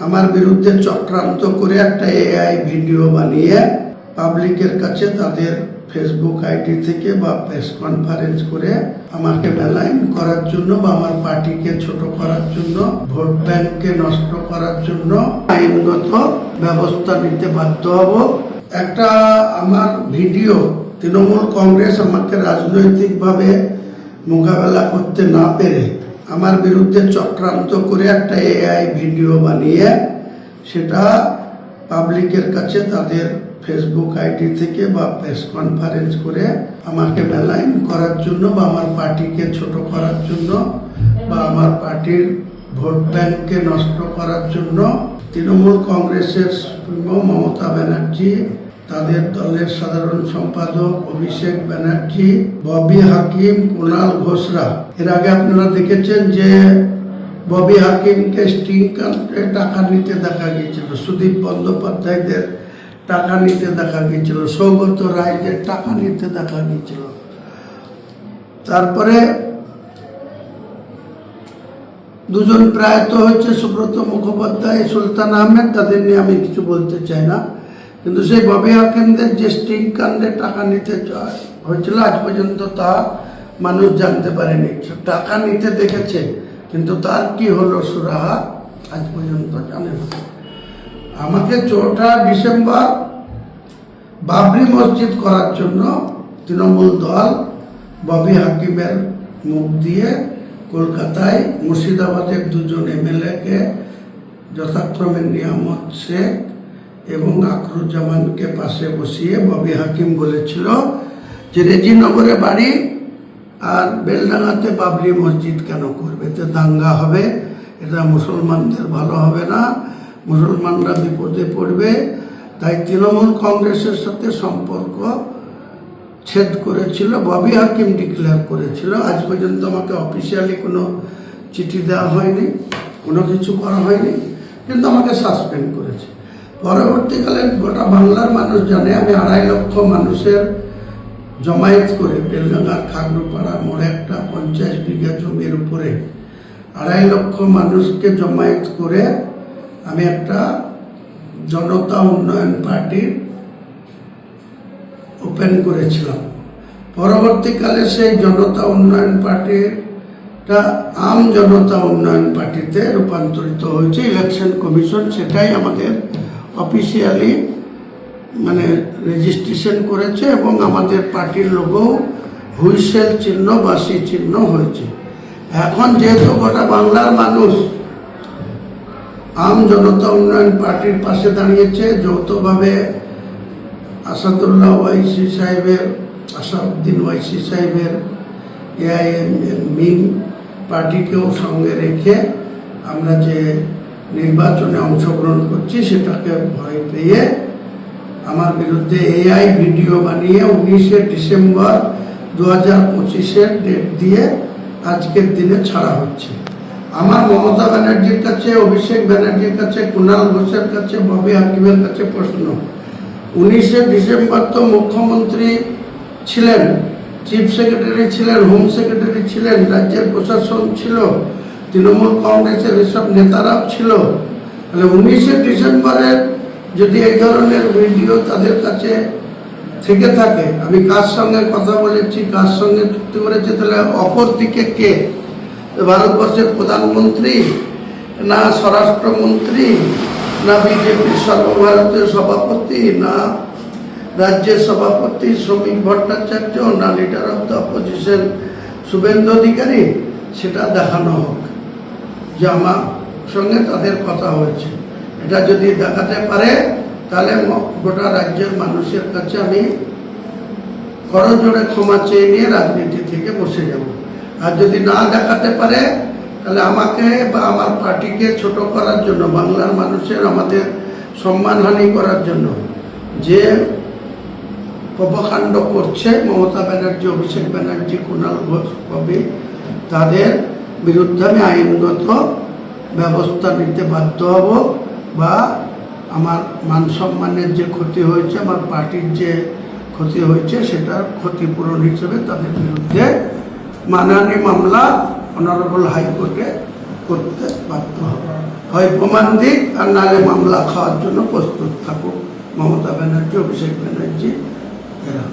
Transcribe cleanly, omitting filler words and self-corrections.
আমার বিরুদ্ধে চক্রান্ত করে একটা এআই ভিডিও বানিয়ে পাবলিকের কাছে তাদের ফেসবুক আইডি থেকে বা প্রেস কনফারেন্স করে আমাকে মেলাইন করার জন্য বা আমার পার্টিকে ছোট করার জন্য, ভোট ব্যাংককে নষ্ট করার জন্য আইনগত ব্যবস্থা নিতে বাধ্য হব। একটা আমার ভিডিও তৃণমূল কংগ্রেস আমাকে রাজনৈতিকভাবে মোকাবেলা করতে না পেরে আমার বিরুদ্ধে চক্রান্ত করে একটা এআই ভিডিও বানিয়ে সেটা পাবলিকের কাছে তাদের ফেসবুক আইডি থেকে বা প্রেস কনফারেন্স করে আমাকে মেলাইন করার জন্য বা আমার পার্টিকে ছোট করার জন্য বা আমার পার্টির ভোট ব্যাংককে নষ্ট করার জন্য তৃণমূল কংগ্রেসের সুপ্রিমো মমতা ব্যানার্জি, তাদের দলের সাধারণ সম্পাদক অভিষেক ব্যানার্জি, ববি হাকিম, কুণাল ঘোষরা, এর আগে আপনারা দেখেছেন যে ববি হাকিমকে স্টিং কাউন্টে টাকা নিতে দেখা গিয়েছিল, সুদীপ বন্দ্যোপাধ্যায়দের টাকা নিতে দেখা গিয়েছিল, সৌগত রায়দের টাকা নিতে দেখা গিয়েছিল। তারপরে দুজন প্রয়াত হয়েছে, সুব্রত মুখোপাধ্যায়, সুলতান আহমেদ, তাদের নিয়ে আমি কিছু বলতে চাই না। কিন্তু সেই ববি হাকিমদের যে স্টিং কাণ্ডে টাকা নিতে হয়েছিল আজ পর্যন্ত তা মানুষ জানতে পারেনি। টাকা নিতে দেখেছে কিন্তু তার কি হলো সুরাহা আজ পর্যন্ত জানে না। আমাকে 4ঠা ডিসেম্বর বাবরি মসজিদ করার জন্য তৃণমূল দল ববি হাকিমের মুখ দিয়ে কলকাতায় মুর্শিদাবাদের দুজন এমএলএকে যথাক্রমে নিয়ামত শেখ এবং আকরুজ্জামানকে পাশে বসিয়ে ববি হাকিম বলেছিল যে রেজিনগরে বাড়ি আর বেলডাঙ্গাতে বাবরি মসজিদ কেন করবে, এতে দাঙ্গা হবে, এটা মুসলমানদের ভালো হবে না, মুসলমানরা বিপদে পড়বে। তাই তৃণমূল কংগ্রেসের সাথে সম্পর্ক ছেদ করেছিল, ববি হাকিম ডিক্লেয়ার করেছিল। আজ পর্যন্ত আমাকে অফিসিয়ালি কোনো চিঠি দেওয়া হয়নি, কোনো কিছু করা হয়নি, কিন্তু আমাকে সাসপেন্ড করেছে। পরবর্তীকালে গোটা বাংলার মানুষ জানে আমি 2.5 লক্ষ মানুষের জমায়েত করে বেলডাঙ্গার খাগড়ুপাড়া মোড়ে একটা 50 বিঘা জমির উপরে 2.5 লক্ষ মানুষকে জমায়েত করে আমি একটা জনতা উন্নয়ন পার্টির ওপেন করেছিলাম। পরবর্তীকালে সেই জনতা উন্নয়ন পার্টিটা আম জনতা উন্নয়ন পার্টিতে রূপান্তরিত হয়েছে। ইলেকশন কমিশন সেটাই আমাদের অফিসিয়ালি রেজিস্ট্রেশন করেছে এবং আমাদের পার্টির লোগো হুইসেল চিহ্ন, বাঁশি চিহ্ন হয়েছে। এখন যেহেতু গোটা বাংলার মানুষ আম জনতা উন্নয়ন পার্টির পাশে দাঁড়িয়েছে, যৌথভাবে আসাদুল্লাহ ওয়াইসি সাহেবের, আসাউদ্দিন ওয়াইসি সাহেবের এআইএম পার্টিকেও সঙ্গে রেখে আমরা যে নির্বাচনে অংশগ্রহণ করছি সেটাকে ভয় পেয়ে আমার বিরুদ্ধে এআই ভিডিও বানিয়ে 19শে ডিসেম্বর 2025-এর ডেট দিয়ে আজকের দিনে ছাড়া হচ্ছে। আমার মমতা ব্যানার্জির কাছে, অভিষেক ব্যানার্জির কাছে, কুণাল ঘোষের কাছে, ববি হাকিমের কাছে প্রশ্ন, 19শে ডিসেম্বর তো মুখ্যমন্ত্রী ছিলেন, চিফ সেক্রেটারি ছিলেন, হোম সেক্রেটারি ছিলেন, রাজ্যের প্রশাসন ছিল, তৃণমূল কংগ্রেসের এসব নেতারাও ছিল। তাহলে 19শে ডিসেম্বরের যদি এই ধরনের ভিডিও তাদের কাছে থেকে থাকে, আমি কার সঙ্গে কথা বলেছি, কার সঙ্গে চুক্তি করেছি, তাহলে অপর দিকে কে? ভারতবর্ষের প্রধানমন্ত্রী, না স্বরাষ্ট্রমন্ত্রী, না বিজেপির সর্বভারতীয় সভাপতি, না রাজ্যের সভাপতি শ্রমিক ভট্টাচার্য, না leader of the opposition Suvendu Adhikari? সেটা দেখানো হোক যে আমার সঙ্গে তাদের কথা হয়েছে। এটা যদি দেখাতে পারে তাহলে গোটা রাজ্যের মানুষের কাছে আমি করজোড়ে ক্ষমা চেয়ে নিয়ে রাজনীতি থেকে বসে যাব। আর যদি না দেখাতে পারে তাহলে আমাকে বা আমার পার্টিকে ছোট করার জন্য, বাংলার মানুষের আমাদের সম্মানহানি করার জন্য যে প্রকাণ্ড করছে মমতা ব্যানার্জি, অভিষেক ব্যানার্জি, কুণাল ঘোষ, ববি, তাদের বিরুদ্ধে আমি আইনগত ব্যবস্থা নিতে বাধ্য হব বা আমার মান সম্মানের যে ক্ষতি হয়েছে, আমার পার্টির যে ক্ষতি হয়েছে সেটার ক্ষতিপূরণ হিসেবে তাদের বিরুদ্ধে মানহানি মামলা অনারেবল হাইকোর্টে করতে বাধ্য হবে। হয় প্রমাণ দিক আর নাহলে মামলা খাওয়ার জন্য প্রস্তুত থাকুক মমতা ব্যানার্জি, অভিষেক ব্যানার্জি এরা।